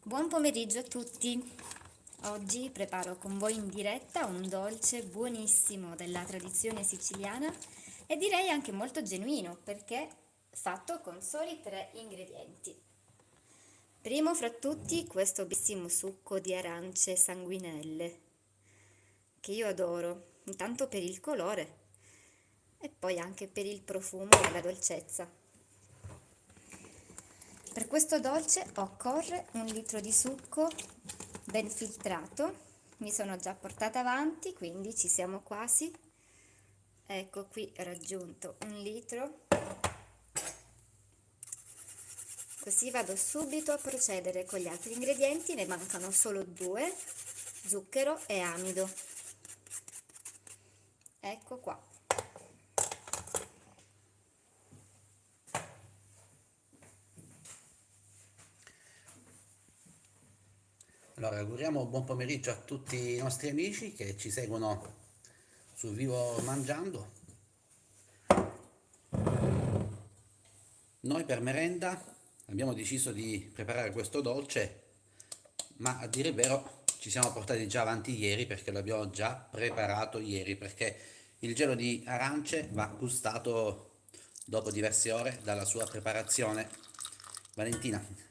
Buon pomeriggio a tutti! Oggi preparo con voi in diretta un dolce buonissimo della tradizione siciliana e direi anche molto genuino perché fatto con soli 3 ingredienti. Primo fra tutti questo bellissimo succo di arance sanguinelle che io adoro, intanto per il colore e poi anche per il profumo e la dolcezza. Per questo dolce occorre 1 litro di succo ben filtrato, mi sono già portata avanti, quindi ci siamo quasi. Ecco qui raggiunto 1 litro. Così vado subito a procedere con gli altri ingredienti, ne mancano solo 2, zucchero e amido. Ecco qua. Allora, auguriamo buon pomeriggio a tutti i nostri amici che ci seguono su Vivo Mangiando. Noi per merenda abbiamo deciso di preparare questo dolce, ma a dire il vero ci siamo portati già avanti ieri perché l'abbiamo già preparato ieri, perché il gelo di arance va gustato dopo diverse ore dalla sua preparazione. Valentina,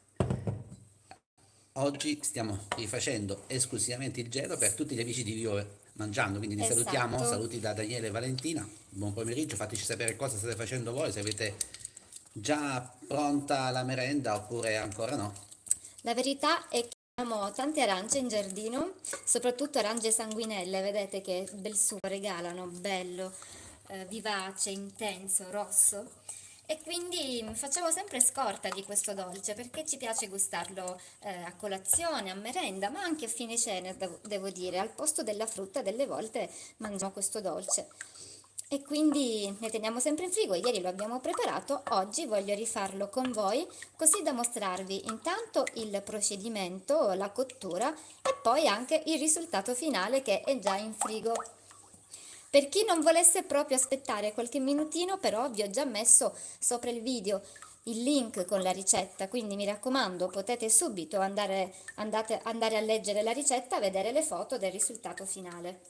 oggi stiamo rifacendo esclusivamente il gelo per tutti gli amici di Vivo Mangiando, quindi li salutiamo, Esatto. saluti da Daniele e Valentina, buon pomeriggio, fateci sapere cosa state facendo voi, se avete già pronta la merenda oppure ancora no. La verità è che abbiamo tante arance in giardino, soprattutto arance sanguinelle, vedete che bel succo regalano, bello, vivace, intenso, rosso. E quindi facciamo sempre scorta di questo dolce perché ci piace gustarlo a colazione, a merenda, ma anche a fine cena, devo dire. Al posto della frutta delle volte mangiamo questo dolce. E quindi ne teniamo sempre in frigo, ieri lo abbiamo preparato, oggi voglio rifarlo con voi così da mostrarvi intanto il procedimento, la cottura e poi anche il risultato finale che è già in frigo. Per chi non volesse proprio aspettare qualche minutino, però vi ho già messo sopra il video il link con la ricetta, quindi mi raccomando, potete subito andare a leggere la ricetta, vedere le foto del risultato finale.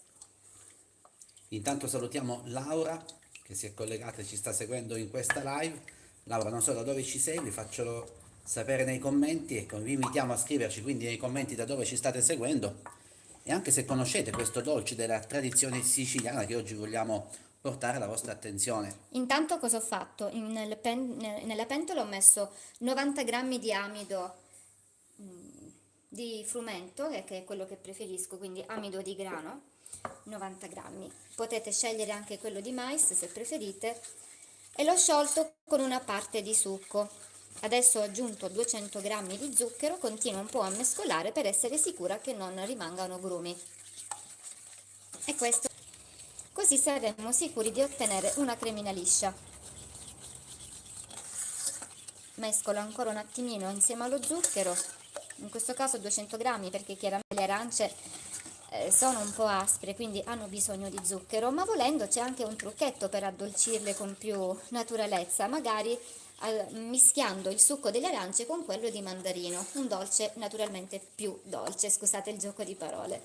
Intanto salutiamo Laura che si è collegata e ci sta seguendo in questa live. Laura, non so da dove ci segui, faccelo sapere nei commenti e vi invitiamo a scriverci quindi nei commenti da dove ci state seguendo e anche se conoscete questo dolce della tradizione siciliana che oggi vogliamo portare alla vostra attenzione. Intanto cosa ho fatto? Nella pentola ho messo 90 grammi di amido di frumento, che è quello che preferisco, quindi amido di grano, 90 grammi. Potete scegliere anche quello di mais se preferite. E l'ho sciolto con una parte di succo. Adesso ho aggiunto 200 grammi di zucchero, continuo un po' a mescolare per essere sicura che non rimangano grumi. E questo così saremo sicuri di ottenere una cremina liscia. Mescolo ancora un attimino insieme allo zucchero, in questo caso 200 grammi perché chiaramente le arance sono un po' aspre, quindi hanno bisogno di zucchero, ma volendo c'è anche un trucchetto per addolcirle con più naturalezza, magari mischiando il succo delle arance con quello di mandarino, un dolce naturalmente più dolce, scusate il gioco di parole.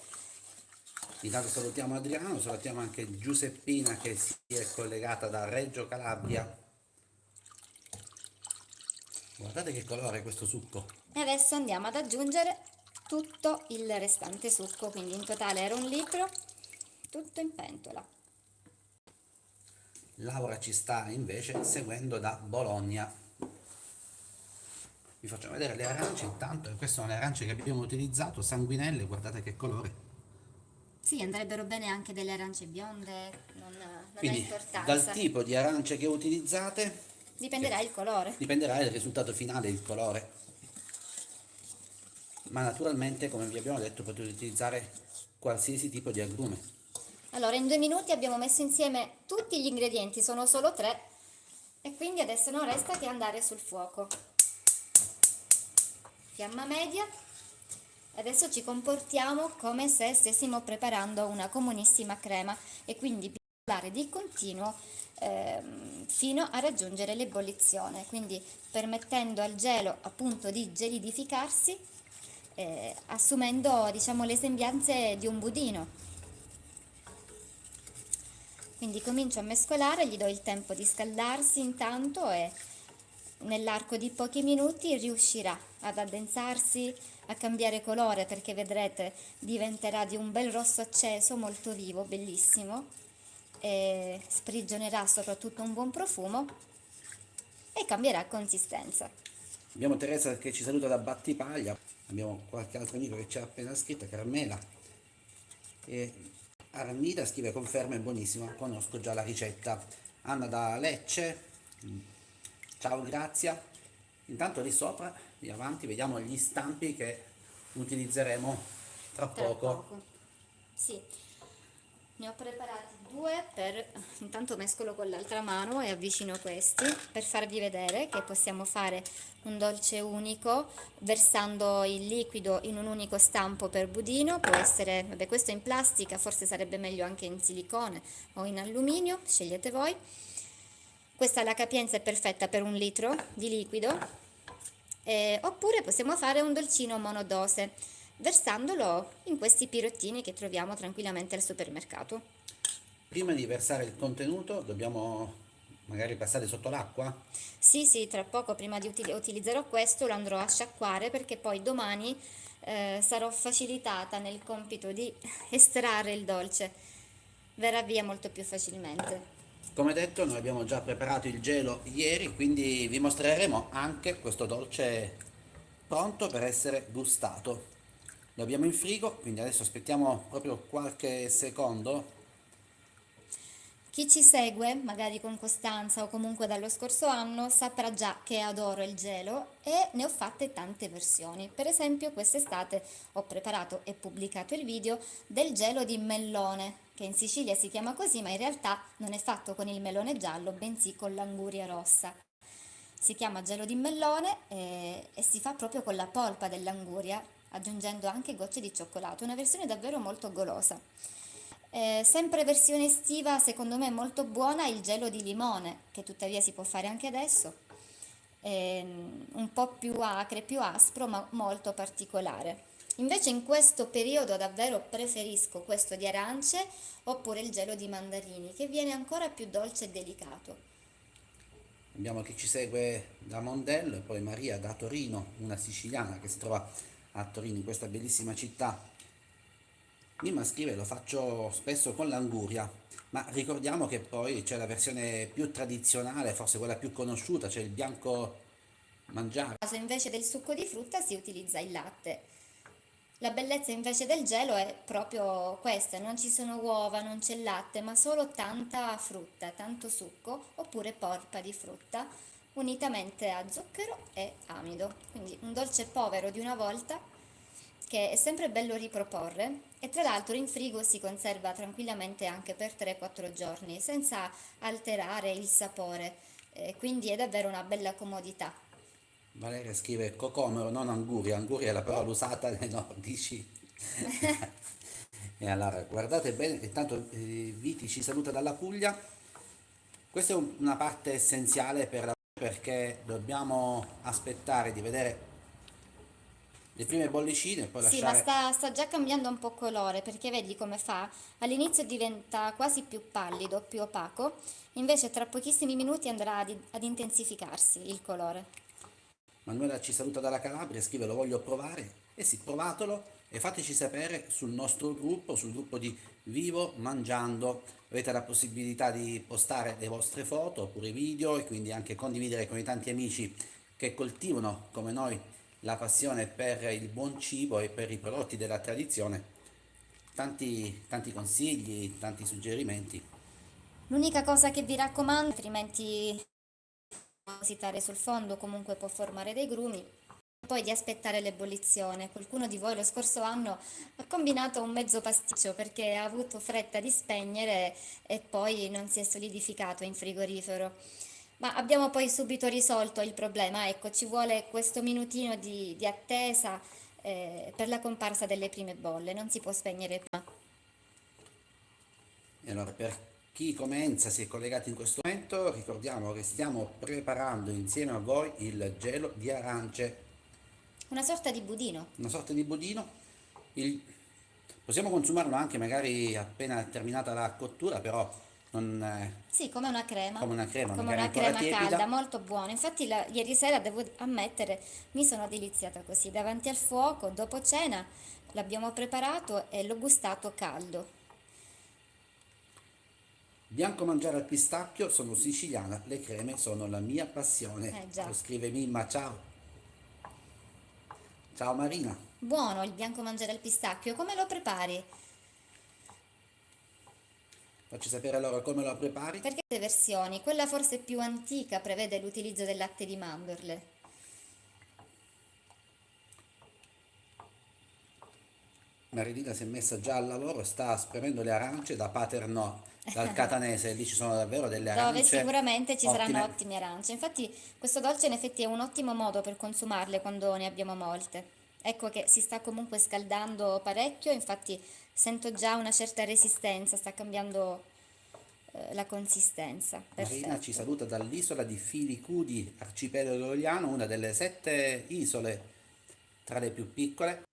Intanto salutiamo Adriano, salutiamo anche Giuseppina che si è collegata da Reggio Calabria. Guardate che colore è questo succo. E adesso andiamo ad aggiungere tutto il restante succo, quindi in totale era 1 litro, tutto in pentola. Laura ci sta invece seguendo da Bologna. Vi faccio vedere le arance intanto, e queste sono le arance che abbiamo utilizzato, sanguinelle, guardate che colore. Sì, andrebbero bene anche delle arance bionde, non ha Quindi dal importanza, tipo di arance che utilizzate, che dipenderà il colore. dipenderà il risultato finale, il colore. Ma naturalmente, come vi abbiamo detto, potete utilizzare qualsiasi tipo di agrume. Allora, in 2 minuti abbiamo messo insieme tutti gli ingredienti, sono solo 3, e quindi adesso non resta che andare sul fuoco. Fiamma media. Adesso ci comportiamo come se stessimo preparando una comunissima crema e quindi piallare di continuo fino a raggiungere l'ebollizione, quindi permettendo al gelo appunto di gelidificarsi assumendo, diciamo, le sembianze di un budino. Quindi comincio a mescolare, gli do il tempo di scaldarsi intanto e nell'arco di pochi minuti riuscirà ad addensarsi, a cambiare colore, perché vedrete diventerà di un bel rosso acceso molto vivo, bellissimo, e sprigionerà soprattutto un buon profumo e cambierà consistenza. Abbiamo Teresa che ci saluta da Battipaglia, abbiamo qualche altro amico che ci ha appena scritto, Carmela, e Armida scrive conferma è buonissima, conosco già la ricetta. Anna da Lecce, ciao Grazia. Intanto lì sopra, lì avanti, vediamo gli stampi che utilizzeremo tra Tra poco. poco. Sì, ne ho preparati due intanto mescolo con l'altra mano e avvicino questi per farvi vedere che possiamo fare un dolce unico versando il liquido in un unico stampo per budino. Può essere, vabbè, questo in plastica, forse sarebbe meglio anche in silicone o in alluminio, scegliete voi. Questa la capienza è perfetta per 1 litro di liquido, oppure possiamo fare un dolcino monodose versandolo in questi pirottini che troviamo tranquillamente al supermercato. Prima di versare il contenuto dobbiamo magari passare sotto l'acqua. Sì, tra poco, prima di utilizzerò questo, lo andrò a sciacquare perché poi domani sarò facilitata nel compito di estrarre il dolce, verrà via molto più facilmente. Come detto, noi abbiamo già preparato il gelo ieri, quindi vi mostreremo anche questo dolce pronto per essere gustato. Lo abbiamo in frigo, quindi adesso aspettiamo proprio qualche secondo. Chi ci segue, magari con costanza o comunque dallo scorso anno, saprà già che adoro il gelo e ne ho fatte tante versioni. Per esempio, quest'estate ho preparato e pubblicato il video del gelo di mellone, che in Sicilia si chiama così, ma in realtà non è fatto con il melone giallo, bensì con l'anguria rossa. Si chiama gelo di mellone e si fa proprio con la polpa dell'anguria, aggiungendo anche gocce di cioccolato, una versione davvero molto golosa. Sempre versione estiva, secondo me molto buona, il gelo di limone, che tuttavia si può fare anche adesso, un po' più acre, più aspro, ma molto particolare. Invece in questo periodo davvero preferisco questo di arance oppure il gelo di mandarini, che viene ancora più dolce e delicato. Abbiamo chi ci segue da Mondello e poi Maria da Torino, una siciliana che si trova a Torino, in questa bellissima città. Mimma scrive, lo faccio spesso con l'anguria, ma ricordiamo che poi c'è la versione più tradizionale, forse quella più conosciuta, c'è il bianco mangiare. Caso invece del succo di frutta si utilizza il latte. La bellezza invece del gelo è proprio questa, non ci sono uova, non c'è latte, ma solo tanta frutta, tanto succo oppure polpa di frutta, unitamente a zucchero e amido. Quindi un dolce povero di una volta che è sempre bello riproporre e tra l'altro in frigo si conserva tranquillamente anche per 3-4 giorni senza alterare il sapore, quindi è davvero una bella comodità. Valeria scrive cocomero, non anguria, anguria è la parola usata dai nordici. E allora, guardate bene, intanto Viti ci saluta dalla Puglia. Questa è una parte essenziale perché dobbiamo aspettare di vedere le prime bollicine e poi Sì, ma lasciare. sta già cambiando un po' colore perché vedi come fa? All'inizio diventa quasi più pallido, più opaco, invece tra pochissimi minuti andrà ad intensificarsi il colore. Manuela ci saluta dalla Calabria e scrive lo voglio provare. E sì, provatelo e fateci sapere sul nostro gruppo, sul gruppo di Vivo Mangiando. Avete la possibilità di postare le vostre foto oppure video e quindi anche condividere con i tanti amici che coltivano come noi la passione per il buon cibo e per i prodotti della tradizione. Tanti consigli, tanti suggerimenti. L'unica cosa che vi raccomando, altrimenti depositare sul fondo comunque può formare dei grumi, poi di aspettare l'ebollizione. Qualcuno di voi lo scorso anno ha combinato un mezzo pasticcio perché ha avuto fretta di spegnere e poi non si è solidificato in frigorifero. Ma abbiamo poi subito risolto il problema, ecco, ci vuole questo minutino di attesa per la comparsa delle prime bolle, non si può spegnere prima. E allora, per chi come Enza si è collegato in questo momento, ricordiamo che stiamo preparando insieme a voi il gelo di arance. Una sorta di budino. una sorta di budino. Il- Possiamo consumarlo anche magari appena terminata la cottura, però non Sì, come magari una ancora crema calda, tiepida. molto buona. Infatti ieri sera, devo ammettere, mi sono deliziata così, davanti al fuoco, dopo cena, l'abbiamo preparato e l'ho gustato caldo. Bianco mangiare al pistacchio, sono siciliana, le creme sono la mia passione. Già. Lo scrive Mimma, ciao. Ciao Marina. Buono il bianco mangiare al pistacchio, come lo prepari? Facci sapere allora come lo prepari. Perché le versioni? Quella forse più antica prevede l'utilizzo del latte di mandorle. Marilina si è messa già al lavoro, sta spremendo le arance da Paternò, dal Catanese, lì ci sono davvero delle Dove arance sicuramente ci saranno ottime. ottime arance. Infatti, questo dolce in effetti è un ottimo modo per consumarle quando ne abbiamo molte. Ecco che si sta comunque scaldando parecchio, infatti sento già una certa resistenza, sta cambiando la consistenza. Marina ci Perfetto. saluta dall'isola di Filicudi, arcipelago eoliano, una delle 7 isole tra le più piccole.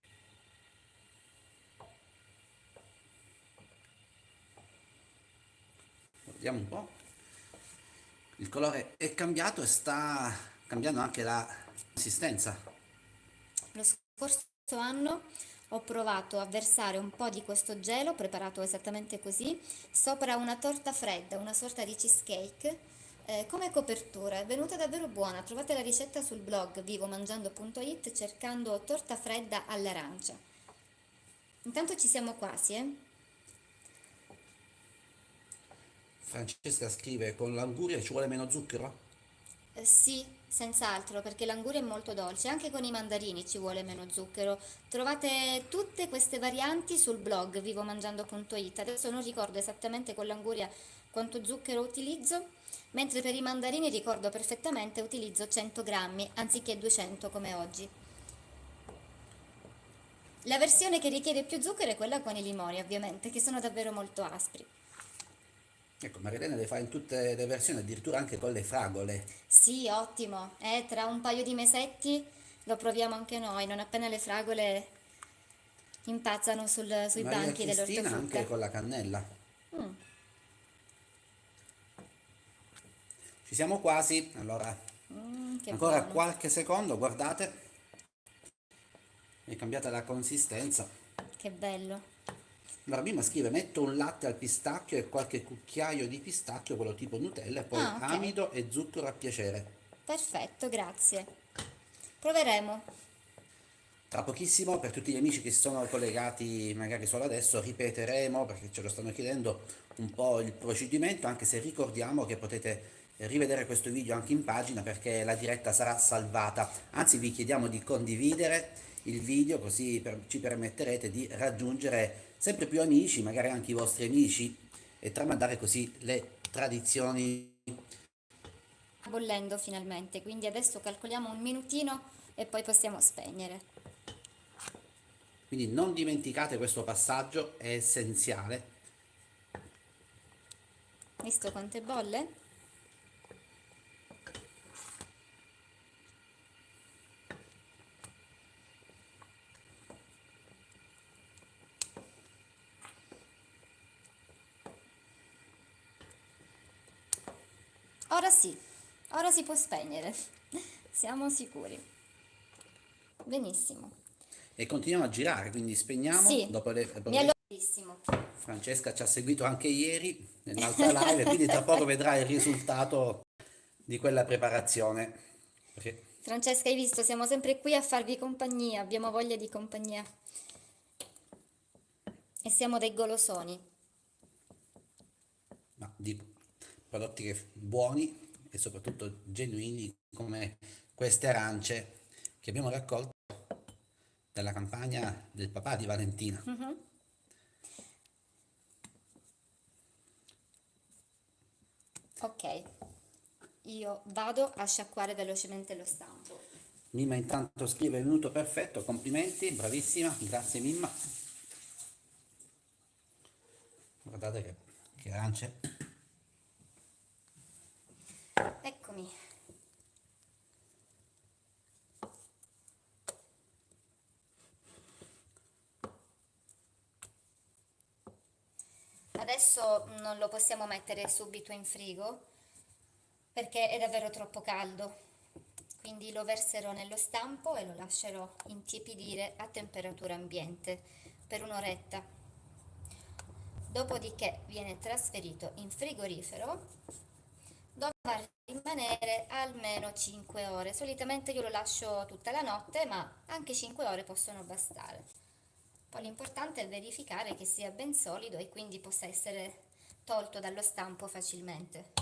Vediamo un po'. Il colore è cambiato e sta cambiando anche la consistenza. Lo scorso anno ho provato a versare un po' di questo gelo, preparato esattamente così, sopra una torta fredda, una sorta di cheesecake, come copertura. È venuta davvero buona. Trovate la ricetta sul blog vivomangiando.it cercando torta fredda all'arancia. Intanto ci siamo quasi, eh? Francesca scrive, con l'anguria ci vuole meno zucchero? Sì, senz'altro, perché l'anguria è molto dolce, anche con i mandarini ci vuole meno zucchero. Trovate tutte queste varianti sul blog vivomangiando.it. Adesso non ricordo esattamente con l'anguria quanto zucchero utilizzo, mentre per i mandarini ricordo perfettamente utilizzo 100 grammi anziché 200 come oggi. La versione che richiede più zucchero è quella con i limoni, ovviamente, che sono davvero molto aspri. Ecco, Marilena le fa in tutte le versioni, addirittura anche con le fragole. Sì, ottimo. Tra un paio di mesetti lo proviamo anche noi, non appena le fragole impazzano sui Maria banchi Cristina dell'ortofrutta. anche con la cannella. Mm, Ci siamo quasi, allora che ancora buono, qualche secondo, guardate, è cambiata la consistenza. che bello. Allora Mimma scrive, metto un latte al pistacchio e qualche cucchiaio di pistacchio, quello tipo Nutella, e poi Ah, ok, amido e zucchero a piacere. perfetto, grazie. Proveremo. Tra pochissimo, per tutti gli amici che si sono collegati magari solo adesso, ripeteremo, perché ce lo stanno chiedendo, un po' il procedimento, anche se ricordiamo che potete rivedere questo video anche in pagina perché la diretta sarà salvata. Anzi, vi chiediamo di condividere il video così ci permetterete di raggiungere sempre più amici, magari anche i vostri amici, e tramandare così le tradizioni. Bollendo finalmente, quindi adesso calcoliamo un minutino e poi possiamo spegnere. Quindi non dimenticate questo passaggio, è essenziale. Visto quante bolle? Ora si può spegnere. Siamo sicuri. Benissimo. E continuiamo a girare, quindi spegniamo Sì, dopo le mi è bollette. benissimo. Francesca ci ha seguito anche ieri nell'altra live, quindi tra poco vedrai il risultato di quella preparazione. Perché- Francesca, hai visto, siamo sempre qui a farvi compagnia, abbiamo voglia di compagnia e siamo dei golosoni. no, di prodotti buoni e soprattutto genuini come queste arance che abbiamo raccolto dalla campagna del papà di Valentina. Ok, io vado a sciacquare velocemente lo stampo. Mimma intanto scrive: è venuto perfetto, complimenti, bravissima, grazie Mimma. Guardate che arance. Eccomi. Adesso non lo possiamo mettere subito in frigo perché è davvero troppo caldo, quindi lo verserò nello stampo e lo lascerò intiepidire a temperatura ambiente per un'oretta. Dopodiché viene trasferito in frigorifero dove va a rimanere almeno 5 ore. Solitamente io lo lascio tutta la notte, ma anche 5 ore possono bastare. Poi l'importante è verificare che sia ben solido e quindi possa essere tolto dallo stampo facilmente.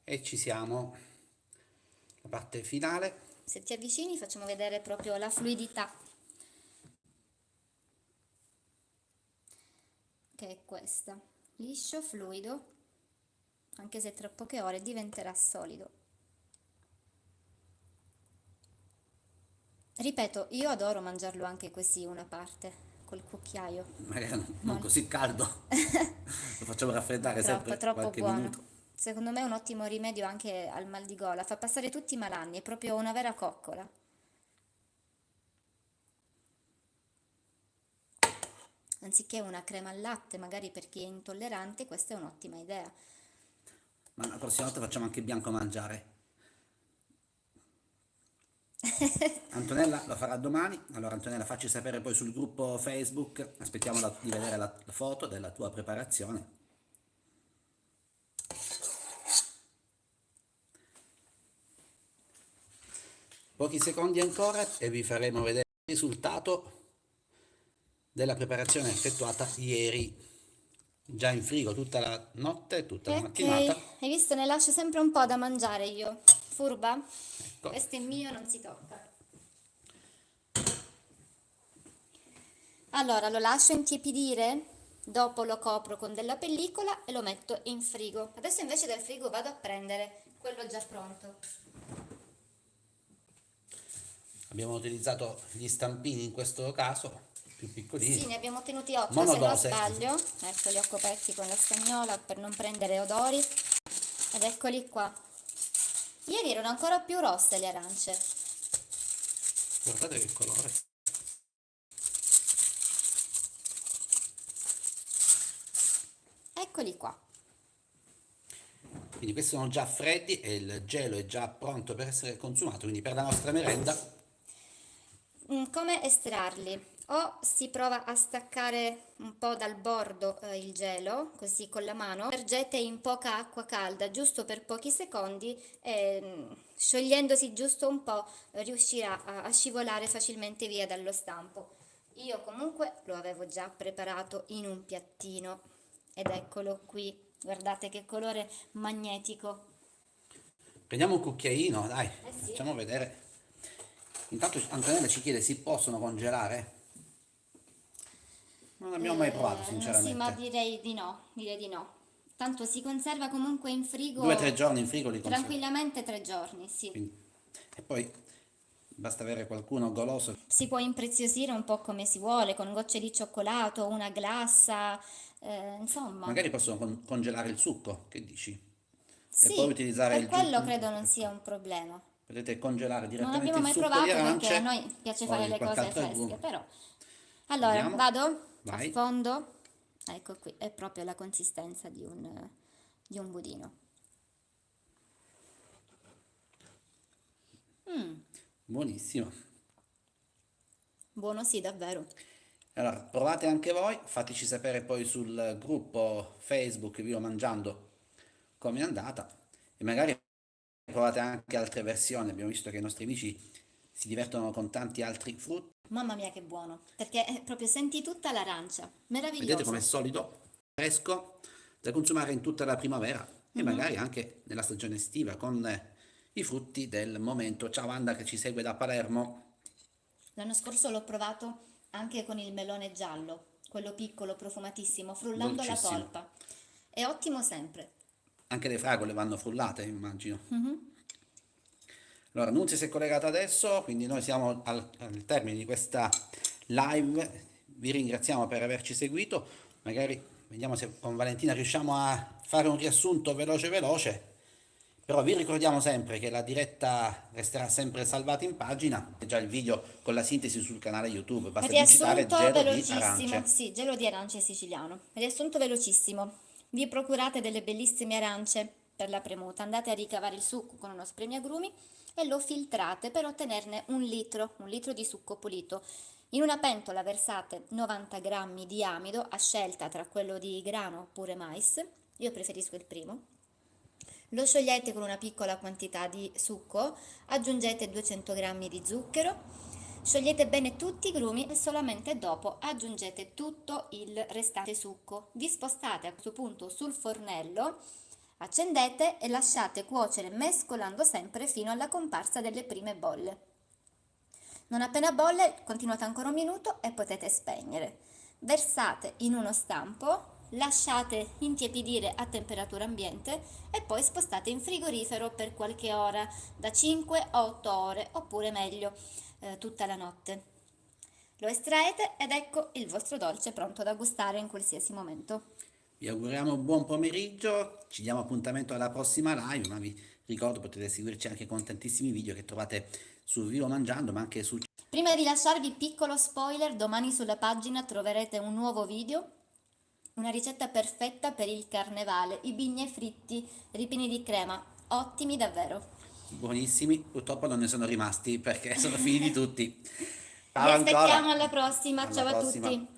E ci siamo, la parte finale. Se ti avvicini facciamo vedere proprio la fluidità, che è questa. Liscio, fluido, anche se tra poche ore diventerà solido. Ripeto, io adoro mangiarlo anche così, una parte, col cucchiaio. Magari non così caldo, lo facciamo raffreddare sempre Troppo qualche buono. minuto. Secondo me è un ottimo rimedio anche al mal di gola, fa passare tutti i malanni, è proprio una vera coccola. Anziché una crema al latte, magari per chi è intollerante, questa è un'ottima idea. Ma la prossima volta facciamo anche bianco mangiare. Antonella lo farà domani. Allora Antonella, facci sapere poi sul gruppo Facebook, aspettiamo di vedere la foto della tua preparazione. Pochi secondi ancora e vi faremo vedere il risultato della preparazione effettuata ieri, già in frigo tutta la notte, tutta la Ok, mattinata. hai visto, ne lascio sempre un po' da mangiare io. Furba? Ecco. Questo è mio, non si tocca. Allora, lo lascio intiepidire, dopo lo copro con della pellicola e lo metto in frigo. Adesso invece dal frigo vado a prendere quello già pronto. Abbiamo utilizzato gli stampini in questo caso, più piccolini. Sì, ne abbiamo tenuti 8 se non Monodose. sbaglio. Ecco, li ho coperti con la stagnola per non prendere odori. Ed eccoli qua. Ieri erano ancora più rosse le arance. Guardate che colore. Eccoli qua. Quindi questi sono già freddi e il gelo è già pronto per essere consumato, quindi per la nostra merenda. Come estrarli? O si prova a staccare un po' dal bordo il gelo, così con la mano, immergete in poca acqua calda, giusto per pochi secondi, e sciogliendosi giusto un po' riuscirà a scivolare facilmente via dallo stampo. Io comunque lo avevo già preparato in un piattino ed eccolo qui, guardate che colore magnetico. Prendiamo un cucchiaino, dai, Sì. facciamo vedere. Intanto Antonella ci chiede, si possono congelare? Non abbiamo mai provato, Sì, ma sinceramente. direi di no. Tanto si conserva comunque in frigo 2 o 3 giorni in frigo li conservo. tranquillamente 3 giorni, sì. E poi basta avere qualcuno goloso. Si può impreziosire un po' come si vuole, con gocce di cioccolato, una glassa, insomma. Magari possono congelare il succo, che dici? E poi Sì, utilizzare per il quello credo non sia un problema. Potete congelare Non direttamente abbiamo il mai succo di provato perché arance a noi piace o fare di le qualche cose altro fresche, agrume. però. Allora, Vediamo. vado, Vai. affondo. Ecco qui, è proprio la consistenza di un budino. Buonissimo. Buono sì, davvero. Allora, provate anche voi, fateci sapere poi sul gruppo Facebook Vivo Mangiando come è andata e magari provate anche altre versioni. Abbiamo visto che i nostri amici si divertono con tanti altri frutti. Mamma mia che buono, perché proprio senti tutta l'arancia, Vedete com'è meraviglioso. solido, fresco, da consumare in tutta la primavera e magari anche nella stagione estiva con i frutti del momento. Ciao Wanda che ci segue da Palermo. L'anno scorso l'ho provato anche con il melone giallo, quello piccolo, profumatissimo, frullando la Dolcissimo. polpa. È ottimo sempre. Anche le fragole vanno frullate, immagino. Allora, Nunzia si è collegata adesso, quindi noi siamo al termine di questa live. Vi ringraziamo per averci seguito. Magari vediamo se con Valentina riusciamo a fare un riassunto veloce veloce Però vi ricordiamo sempre che la diretta resterà sempre salvata in pagina, c'è già il video con la sintesi sul canale YouTube, basta digitare Riassunto gelo di velocissimo, arance. sì, gelo di arance siciliano. Riassunto velocissimo. Vi procurate delle bellissime arance per la premuta, andate a ricavare il succo con uno spremiagrumi e lo filtrate per ottenerne un litro di succo pulito. In una pentola versate 90 grammi di amido a scelta tra quello di grano oppure mais, io preferisco il primo. Lo sciogliete con una piccola quantità di succo, aggiungete 200 grammi di zucchero, sciogliete bene tutti i grumi e solamente dopo aggiungete tutto il restante succo. Vi spostate a questo punto sul fornello, accendete e lasciate cuocere mescolando sempre fino alla comparsa delle prime bolle. Non appena bolle, continuate ancora un minuto e potete spegnere. Versate in uno stampo, lasciate intiepidire a temperatura ambiente e poi spostate in frigorifero per qualche ora, da 5 a 8 ore, oppure meglio, tutta la notte. Lo estraete ed ecco il vostro dolce pronto da gustare in qualsiasi momento. Vi auguriamo buon pomeriggio, ci diamo appuntamento alla prossima live, ma vi ricordo potete seguirci anche con tantissimi video che trovate su Vivo Mangiando, ma anche su... Prima di lasciarvi piccolo spoiler, domani sulla pagina troverete un nuovo video, una ricetta perfetta per il carnevale, i bignè fritti ripieni di crema, ottimi davvero. Buonissimi, purtroppo non ne sono rimasti perché sono finiti tutti. Vi Ciao aspettiamo ancora. alla prossima, Alla ciao a prossima. tutti.